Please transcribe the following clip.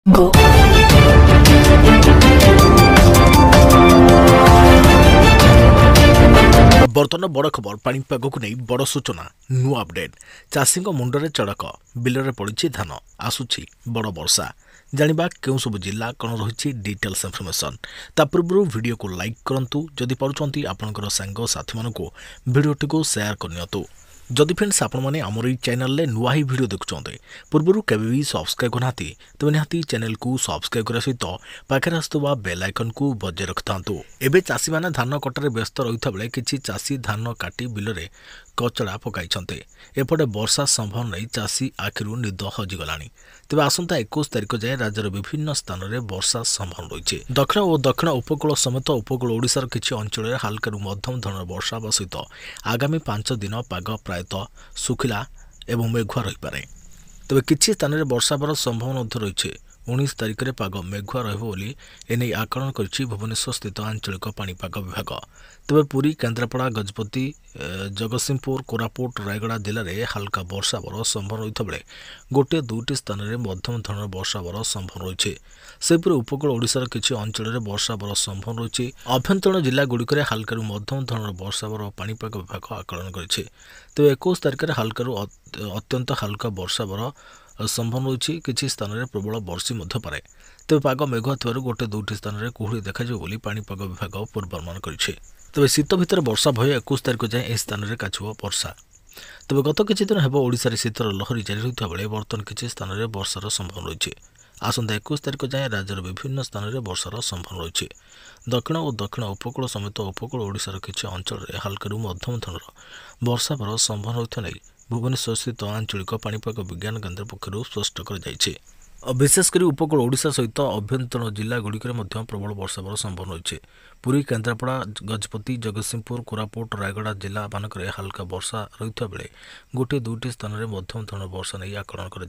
Go. बर्तमान बड़ खबर पाणीपाग को नहीं बड़ सूचना नुआ अपडेट चाषी मुंडरे चढ़क बिलरे पड़ी धान आसुची बड़ वर्षा जानिबा केउ सब जिला कौन रही डिटेल्स इनफॉरमेशन ता पूर्व वीडियो को लाइक करंतु जदि पारुचंती आपनकर सांग साथी मानकु वीडियोटी को शेयर करनियतु जदि फ्रेंड्स आपण माने हमर ई चैनल ले नुआ ही वीडियो देखुचंते पूर्वरु केबे भी सब्सक्राइब करनाती तबे निहाती चैनल को सब्सक्राइब करा सहित पाखरे आस्तुवा बेल आइकन को बजे रखतांतु एबे चासी माने धान कटारे व्यस्त रहिता बेले किछि चासी धान काटी बिलरे कचड़ा पकाइछन्ते एपटे वर्षा संभावना नहीं चासी आखिरु निद हजिगलानी तेज आसंता 21 तारिख जाए राज्यर विभिन्न स्थान में वर्षा संभावना रही दक्षिण और दक्षिण उपकूल समेत उपकूल ओडिशार किछि अंचल हाल्का मध्यम धरण वर्षा सहित आगामी 5 दिन पाग प्रायतः सुखिला एवं मेघुआ रहीपे तेज किछि स्थान में वर्षा होवार संभावना रही 19 तारिख में पाग मेघुआ रही आकलन कर भुवनेश्वर स्थित आंचलिक पाणीपाग विभाग तेज पुरी केन्द्रापड़ा गजपति जगतसिंहपुर कोरापुट रायगड़ा जिले में हाल्का वर्षा होवार संभावना रही बेले गोटे दुईटी स्थान में मध्यम धरण वर्षा होवार संभावना रही सेपरी उपकूल ओडिशार किछि अंचल में वर्षा होवार संभावना रही अभ्यंतरण जिला गुड़िक हाल्का मध्यम धरण वर्षा होवार पाणीपाग विभाग आकलन करे तेज 21 तारिख में हाल्का अत्यंत हाल्का वर्षा होवार संभावना रही किछि स्थान में प्रबल वर्षी पारे तेज पाग मेघुआ थी गोटे दुईटी स्थान में कुहुड़ी देखा पाणीपाग विभाग पूर्वानुमान करे तेज शीत भितर वर्षा भय 21 तारिख जाए यह स्थान में काछुव वर्षा तेज गत किछि दिन हेब ओडिशार शीतर लहरी जारी रहिता बेले बर्तमान किछि स्थान में वर्षार संभावना रही आसंता 21 तारिख जाए राज्यर विभिन्न स्थान में वर्षार संभावना रही दक्षिण और दक्षिण उपकूल समेत उपकूल ओडिशार किछि अंचल में हाल्का मध्यम धरण वर्षा होवार संभावना रही नहीं भुवनेश्वर स्थित आंचलिक पाणीपाग विज्ञान केन्द्र पक्षर स्पष्ट कर विशेषकर उपकूल ओडिशा सहित अभ्यंतरण जिला गुड़िक प्रबल वर्षा होवार संभावना रही पुरी केन्द्रापड़ा गजपति जगतसिंहपुर कोरापुट रायगड़ा जिला मानक हाल्का वर्षा रही बेले गोटे दुईटी स्थान में मध्यम धरण वर्षा नहीं आकलन कर